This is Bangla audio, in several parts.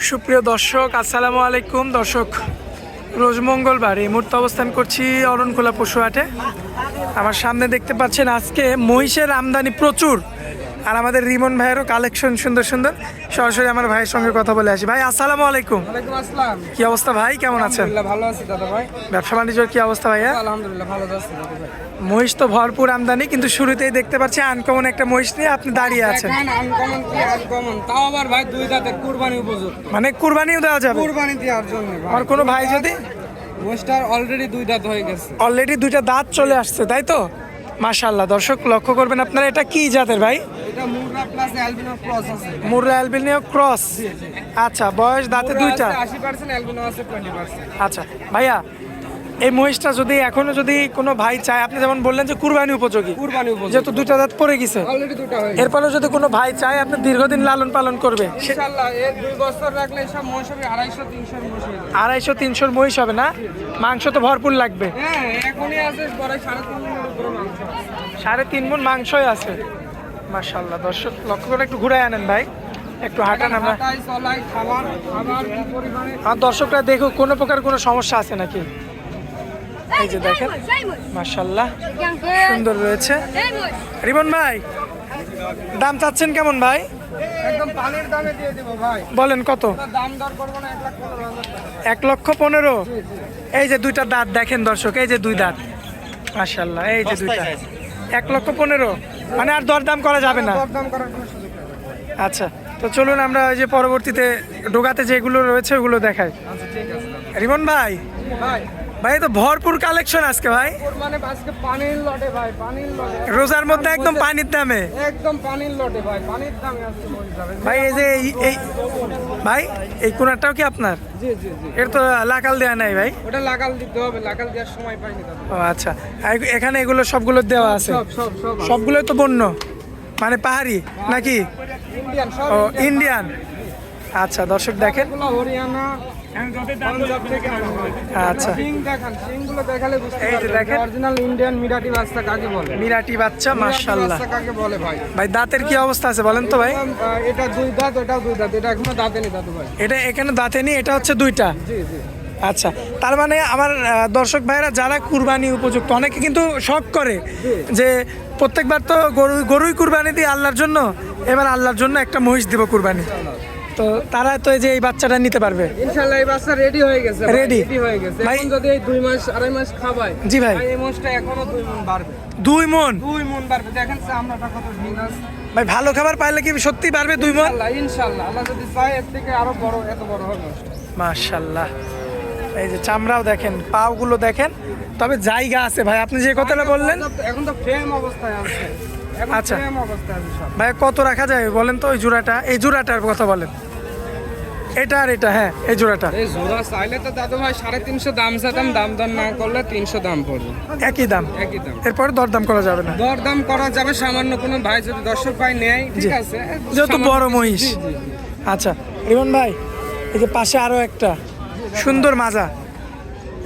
সুপ্রিয় দর্শক, আসসালামু আলাইকুম। দর্শক, রোজ মঙ্গলবার এই মুহূর্তে অবস্থান করছি অরণখোলা পশু হাটে। আমার সামনে দেখতে পাচ্ছেন আজকে মহিষের আমদানি প্রচুর, আর আমাদের রিমন ভাইয়েরও কালেকশন সুন্দর সুন্দর। সরাসরি আমার ভাইয়ের সঙ্গে কথা বলে আসি। ভাই আসসালামু আলাইকুম। ওয়ালাইকুম আসসালাম। কি অবস্থা ভাই, কেমন আছেন? আলহামদুলিল্লাহ ভালো আছি দাদা ভাই। ব্যবসা বাণিজ্যের কি অবস্থা ভাইয়া? আলহামদুলিল্লাহ ভালো আছি দাদা ভাই। মহিষ তো ভরপুর আমদানি, কিন্তু শুরুতেই দেখতে পাচ্ছি আনকমন একটা মহিষ নিয়ে আপনি দাঁড়িয়ে আছেন। দেখেন আনকমন কি আনকমন, তাও আবার ভাই দুই দাঁতের কুরবানি উপযুক্ত, মানে কুরবানিও দেওয়া যাবে? কুরবানি দেওয়ার জন্য আর কোনো ভাই যদি মোস্টার অলরেডি দুই দাঁত হয়ে গেছে, অলরেডি দুইটা দাঁত চলে আসছে, তাই তো? মাশাআল্লাহ। দর্শক লক্ষ্য করবেন আপনারা, এটা কি জাতের ভাই? এটা মুররা প্লাস অ্যালবিনো ক্রস আছে। মুররা অ্যালবিনো ক্রস। আচ্ছা, বয়স দাঁতে দুইটা। 80% অ্যালবিনো আছে 20%। আচ্ছা ভাইয়া, এই মহিষটা যদি এখনো যদি কোনো ভাই চায়, আপনি যেমন বললেন যে কুরবানি উপযোগী, কুরবানি উপযুক্ত, যেহেতু দুইটা দাঁত পড়ে গেছে, অলরেডি দুটো হয়ে গেছে। এরপরেও যদি কোনো ভাই চায় আপনি দীর্ঘদিন লালন পালন করবে, ইনশাআল্লাহ এর 2 বছর রাখলে সব মহিষ হবে 250-300 মহিষ হয়ে যাবে। 250-300 মহিষ হবে না? মাংস তো ভরপুর লাগবে। হ্যাঁ, এখনই আছে পরে 3.5 মণের উপরে মাংস আছে। 3.5 মণ মাংসই আছে। মাশাআল্লাহ। দর্শক লক্ষ্য করে একটু ঘুরে আনেন ভাই, একটু হাঁটান। আমরা হাঁটাই চলাই খাবার কি পরিমাণে, আমার দর্শকরা দেখুক কোনো প্রকার কোনো সমস্যা আছে নাকি। এই যে দেখেন, মাশাআল্লাহ সুন্দর রয়েছে। রিমন ভাই, দাম চাচ্ছেন কেমন ভাই? একদম পানির দামে দিয়ে দেব ভাই। বলেন কত? দাম দর করবো না, 1,15,000 টাকা। 1,15,000। এই যে দুইটা দাঁত দেখেন দর্শক, এই যে দুই দাঁত, মাশাআল্লাহ, এই যে দুইটা। 1,15,000, মানে আর দরদাম করা যাবে না? দরদাম করার কোনো সুযোগ নেই। আচ্ছা, তো চলুন আমরা ওই যে পরবর্তীতে ডোগাতে যেগুলো রয়েছে ওগুলো দেখাই। আচ্ছা ঠিক আছে রিমন ভাই, ভাই। ভাই তো ভরপুর কালেকশন আজকে ভাই, মানে আজকে পানির লটে ভাই, পানির লটে। রোজার মধ্যে একদম পানির দামে। একদম পানির লটে ভাই, পানির দামে আজকে মহিষ যাবে ভাই এই যে এই ভাই, এই কোনাটাও কি আপনার? জি জি জি, এর তো লাকাল দেওয়া নাই ভাই। ওটা লাগাল দিতে হবে, লাগাল দেওয়ার সময় পাইনি দাদা। ও আচ্ছা, আর এখানে এগুলো সবগুলো দেওয়া আছে? সব সব সব সবগুলোই তো বন্য, মানে পাহাড়ি নাকি? ইন্ডিয়ান, সব ও ইন্ডিয়ান। আচ্ছা দর্শক দেখেন, এগুলো হরিয়ানা পাঞ্জাব থেকে আনা হয়। আচ্ছা সিং দেখান, সিংগুলো দেখালে বুঝতে এই যে পারবেন দেখেন। অরিজিনাল ইন্ডিয়ান মিরাটি বাচ্চা কাকে বলে। মিরাটি বাচ্চা, মাশাআল্লাহ। বাচ্চা কাকে বলে ভাই? ভাই দাঁতের কি অবস্থা আছে বলেন তো ভাই? এটা দুই দাঁত, এটাও দুই দাঁত, এটা এখনো দাঁতে নেই দাদু ভাই। এটা এখানে দাঁতে নেই, এটা হচ্ছে দুইটা। জি জি। আচ্ছা, তার মানে আমার দর্শক ভাইরা যারা কুরবানি উপযুক্ত, অনেকে কিন্তু শখ করে যে প্রত্যেকবার তো গরুই কুরবানি দিই আল্লাহর জন্য, এবার আল্লাহর জন্য একটা মহিষ দিব কুরবানি, তো তারা তো এই যে এই বাচ্চাটা নিতে পারবে। ইনশাআল্লাহ এই বাচ্চা রেডি হয়ে গেছে, Ready? রেডি হয়ে গেছে। ভাই- এখন যদি এই 2 মাস 2.5 মাস খাবায়, জি ভাই। এই মোষটা এখনো 2 মণ বাড়বে। 2 মণ? 2 মণ বাড়বে। দেখেন চামড়াটা কত ঢিল আছে। ভাই ভালো খাবার পাইলে কি সত্যি পারবে 2 মণ? ইনশাআল্লাহ ইনশাআল্লাহ, আল্লাহ যদি চায় এর থেকে আরো বড়, এত বড় হবে মোষটা। মাশাআল্লাহ। এই যে চামড়াও দেখেন, পাগুলো দেখেন, তবে জায়গা আছে ভাই। আপনি যে কথাটা বললেন, এখন তো ফ্রেম অবস্থায় আছে, এখন আচ্ছা। ফ্রেম অবস্থায় আছে সব। ভাই কত রাখা যায় বলেন তো? ওই জোড়াটা, এই জোড়াটার কথা বলেন, এটা আর এটা। হ্যাঁ, এই জোড়াটা এই জোড়া চাইলে তো দাদু ভাই 350 দাম চাইতাম, দাম দর না করলে 300 দাম পড়বে। একই দাম, একই দাম। এরপরে দরদাম করা যাবে না? দর দাম করা যাবে, সামান্য কোনো ভাই যদি দর্শক ভাই নেয়, ঠিক আছে, যেহেতু সামান্য বড় কিছু- মহিষ। জি, জি, জি। আচ্ছা রিমন ভাই, এই যে পাশে আরো একটা সুন্দর মাজা,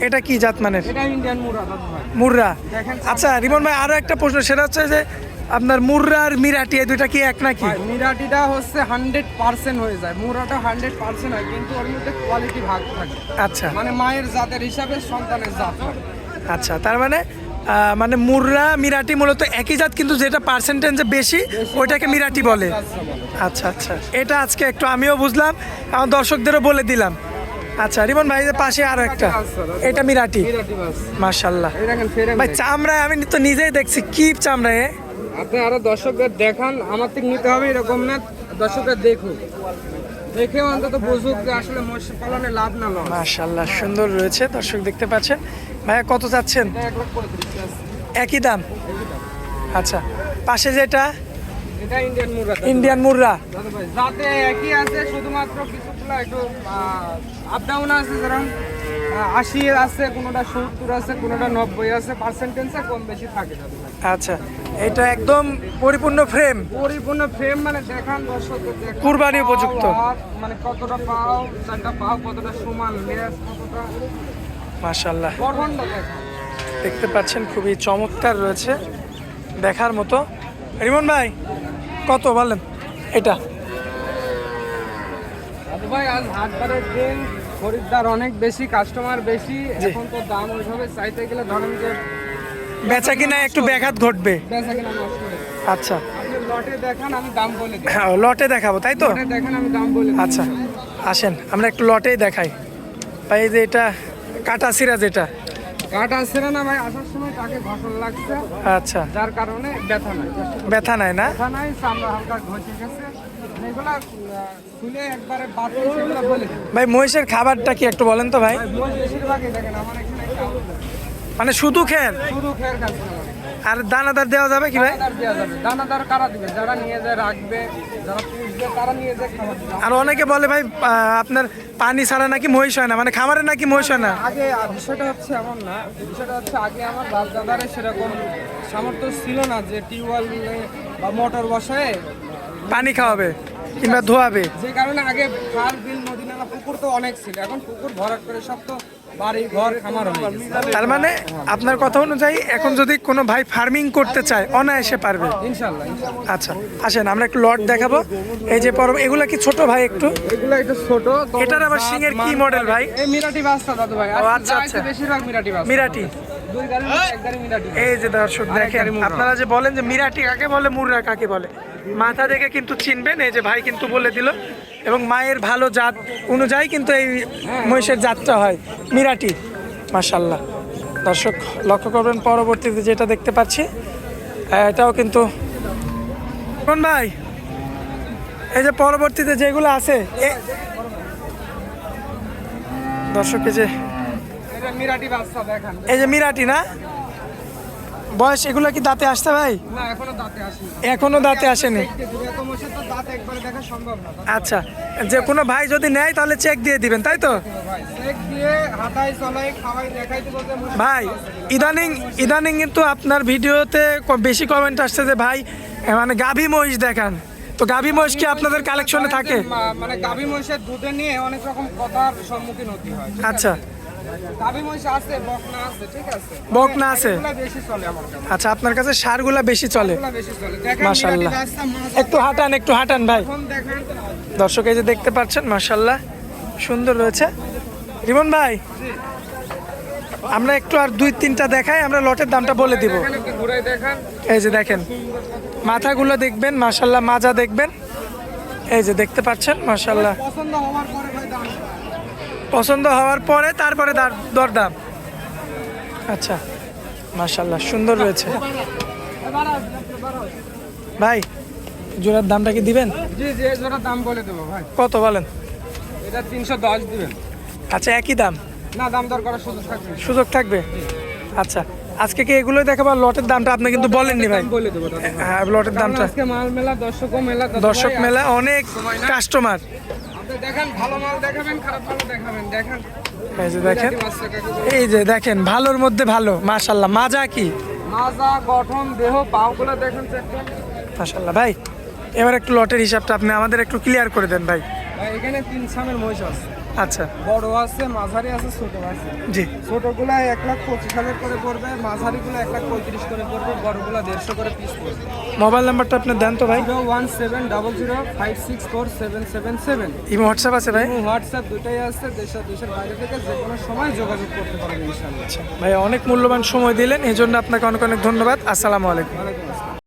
এটা কি জাত মানের? এটা ইন্ডিয়ান মুরা দাদু ভাই। মুর্রা। দেখেন আচ্ছা রিমন ভাই, আরো একটা প্রশ্ন, সেটা হচ্ছে যে আপনার মুর্রা আর মিরাটি এই দুইটা কি এক নাকি? ভাই মিরাটিটা হচ্ছে 100% হয়ে যায়, মুরাটা 100% হয়, কিন্তু ওর মধ্যে কোয়ালিটি ভাগ থাকে। আচ্ছা মানে মায়ের জাতের হিসাবে সন্তানের জাত হয়। আচ্ছা, তার মানে মানে মুর্রা মিরাটি মূলত একই জাত, কিন্তু যেটা পার্সেন্টেজে বেশি ওইটাকে মিরাটি বলে। আচ্ছা আচ্ছা, এটা আজকে একটু আমিও বুঝলাম, আমার দর্শকদেরও বলে দিলাম। আচ্ছা রিমন ভাই, যে পাশে আরো একটা, এটা মিরাটি। মিরাটি বাস। মাশাআল্লাহ। এই দেখেন ফেরে ভাই চামড়ায় আমি তো নিজেই দেখছি, কি চামড়ায়। আপনি আরো দর্শকদের দেখান, আমার থেকে নিতে হবে এরকম না, দর্শকদের দেখুন, দেখে অন্তত বুঝুক যে আসলে মৎস্য পালনে লাভ না লস। মাশাআল্লাহ সুন্দর রয়েছে, দর্শক দেখতে পাচ্ছেন। ভাইয়া কত চাচ্ছেন? এটা 1,35,000 আছে। একই দাম? আচ্ছা, পাশে যেটা এটা ইন্ডিয়ান মুরা ইন্ডিয়ান মুর্রা। দাদু ভাই, যাতে একই আছে, শুধুমাত্র কিছুগুলো একটু আপ ডাউন আছে, যেরকম 80 আছে, কোনোটা 70 আছে, কোনোটা 90 আছে, পার্সেন্টেজে কম বেশি থাকে দাদু ভাই। আচ্ছা, এটা একদম পরিপূর্ণ ফ্রেম, পরিপূর্ণ ফ্রেম, মানে দেখান দর্শকদের দেখান, কুরবানি উপযুক্ত। পাও, হাত, মানে কতটা পাও, চারটা পাও কতটা সমান, লেজ কতটা, মাশাআল্লাহ গঠনটা দেখান। দেখতে পাচ্ছেন, খুবই চমৎকার রয়েছে, দেখার মতো। রিমন ভাই কত বলেন এটা? দাদু ভাই আজ হাটবারের দিন, খরিদ্দার অনেক বেশি, কাস্টমার বেশি, এখন তো দাম ওইভাবে চাইতে গেলে ধরেন যে বেচা কিনা একটু ব্যাঘাত ঘটবে। বেচা কিনা নষ্ট হয়ে যায়। আচ্ছা, আপনি লটে দেখান, আমি দাম বলে দিই। হ্যাঁ, লটে দেখাবো তাই তো? লটে দেখেন, আমি দাম বলে দিই। আচ্ছা, আসেন আমরা একটু লটেই দেখাই ভাই। এই যে এটা কাটা সিরা, যেটা কাঠ আসছে না ভাই, আসার সময় তাকে ঘষণ লাগছে, আচ্ছা, যার কারণে ব্যথা নাই। ব্যথা নাই না? ব্যথা নাই, চামড়া হালকা ঘষে গেছে, এগুলা খুলে একবারে বাদ দিয়ে সেগুলো বলে দিই। ভাই মহিষের খাবারটা কি একটু বলেন তো ভাই? মোষ বেশিরভাগই দেখেন আমার এখানে মানে শুধু খের শুধু খেয়ার খাচ্ছে না ভাই। আর দানাদার দেওয়া যাবে কি ভাই? দানাদার দেওয়া যাবে, দানাদার কারা দিবে? যারা নিয়ে যায় রাখবে, যারা পুষবে তারা নিয়ে যায় খাবার দিবে। আর অনেকে বলে ভাই আপনার পানি ছাড়া নাকি মহিষ হয় না, মানে খামারে নাকি মহিষ হয় না। আগে বিষয়টা হচ্ছে এমন না, বিষয়টা হচ্ছে আগে আমার বাপ দাদারে সেরকম সামর্থ্য ছিল না যে টিউবওয়েল বা মোটর বসায় পানি খাওয়াবে কিংবা ধোয়াবে। যে কারণে আগে খাল বিল নদী নালা পুকুর তো অনেক ছিল, এখন পুকুর ভরাট করে সব তো বাড়ি ঘর খামার হয়ে গেছে। তার মানে আপনার কথা অনুযায়ী এখন যদি কোনো ভাই ফার্মিং করতে চায় অনায়াসে পারবে। ইনশাল্লাহ ইনশাল্লাহ। আচ্ছা, আসেন আমরা একটু লট দেখাবো। এই যে এগুলা কি ছোট ভাই একটু? এগুলো একটু ছোট। এটার আবার সিংয়ের কি মডেল ভাই? এই মিরাটি বাচ্চা দাদু ভাই। ও, আচ্ছা, আচ্ছা। বেশিরভাগ মিরাটি বাচ্চা। মিরাটি। দুই গাড়ির মধ্যে এক গাড়ি মিরাটি। এই যে দর্শক দেখেন, আপনারা যে বলেন যে মিরাটি কাকে বলে, মুর্রা কাকে বলে, মাথা দেখে কিন্তু চিনবেন। এই যে ভাই কিন্তু বলে দিল, এবং মায়ের ভালো জাত অনুযায়ী কিন্তু এই মহিষের জাতটা হয় মিরাটি। মাশাল্লাহ, দর্শক লক্ষ্য করবেন পরবর্তীতে যেটা দেখতে পাচ্ছি, এটাও কিন্তু কোন ভাই, এই যে পরবর্তীতে যেগুলো আছে দর্শক, এই যে এটা মিরাটি বাচ্চা দেখেন। এই যে মিরাটি না, বয়স এগুলো কি দাঁতে আসছে ভাই? না, এখনো দাঁতে আসেনি। এখনো দাঁতে আসেনি। এত মাসে তো দাঁত একবারে দেখা সম্ভব না আচ্ছা, যে কোনো ভাই যদি নেয় তাহলে চেক দিয়ে দিবেন তাই তো ভাই। চেক দিয়ে হাঁটাই চলাই খাওয়াই দেখাই দিব যে মোষ ভাই? ইদানিং কিন্তু আপনার ভিডিওতে বেশি কমেন্ট আসছে যে ভাই মানে গাভী মহিষ দেখান, তো গাভী মহিষ কি আপনাদের কালেকশনে থাকে? মানে গাভী মহিষের দুধে নিয়ে অনেক রকম কথার সম্মুখীন হতে হয়। ঠিক আচ্ছা, আছে? গাভী মহিষ আছে, বকনা আছে, ঠিক আছে, বকনা আছে। এগুলা বেশি চলে আমার কাছে। আচ্ছা, আপনার কাছে সারগুলা বেশি চলে। এগুলা বেশি চলে। দেখেন মাশাআল্লাহ। মিরাটি বাচ্চা, মাজা একটু হাঁটান ভাই। এখন দেখেন। দর্শক এই যে দেখতে পাচ্ছেন, মাশাআল্লাহ সুন্দর রয়েছে। রিমন ভাই, আমরা একটু আর 2-3টা দেখাই, আমরা লটের দামটা বলে দিব। দেখেন, একটু ঘুরাই দেখেন। এই যে দেখেন মাথাগুলো দেখবেন, মাশাআল্লাহ মাজা দেখবেন। এই যে দেখতে পাচ্ছেন, মাশাআল্লাহ পছন্দ হওয়ার পরে ভাই দাম। পছন্দ হওয়ার পরে তারপরে দরদাম। আচ্ছা, মাশাআল্লাহ সুন্দর রয়েছে। ভাই জোড়ার দামটা কি দিবেন? জি জি, এই জোড়া দাম বলে দেবো ভাই। কত বলেন? এটা 310 দিবেন। আচ্ছা, একই দাম? না, দাম দর করার সুযোগ থাকবে। সুযোগ থাকবে। আচ্ছা, আজকে কি এগুলোই দেখাবো? লটের দামটা আপনি কিন্তু বলেননি ভাই। দাম বলে দেবো দাদা ভাই। হ্যাঁ, লটের কারণ দামটা। আজকে মাল মেলা, দর্শকও মেলা দাদা দর্শক ভাই। মেলা, অনেক কাস্টমার। আপনি দেখেন, ভালো মাল দেখাবেন, খারাপ মাল দেখাবেন। দেখেন এই যে দেখেন, মিরাটি বাচ্চা কাকে বলে। এই যে দেখেন ভালোর মধ্যে ভালো, মাশাআল্লাহ। মাজা কি মাজা, গঠন, দেহ, পাগুলো দেখেন, চেক করেন। মাশাআল্লাহ। ভাই এবার একটু লটের হিসাবটা আপনি আমাদের একটু ক্লিয়ার করে দেন ভাই। ভাই এখানে 3 সামের মহিষ আছে, আচ্ছা, বড় আছে, মাঝারি আছে, ছোট আছে। জি। ছোটগুলা 1,25,000 করে পড়বে, মাঝারিগুলো 1,35,000 করে পড়বে, বড়গুলা 150 করে পিস পড়বে। মোবাইল নাম্বারটা আপনি দেন তো ভাই। 01700564777। ইমো হোয়াটসঅ্যাপ আছে ভাই? হোয়াটসঅ্যাপ দুটাই আছে, দেশের বাইরে থেকে যে কোনো সময় যোগাযোগ করতে পারবেন ইনশাআল্লাহ। ভাই অনেক মূল্যবান সময় দিলেন, এই জন্য আপনাকে অনেক অনেক ধন্যবাদ। আসসালামু আলাইকুম। ওয়ালাইকুম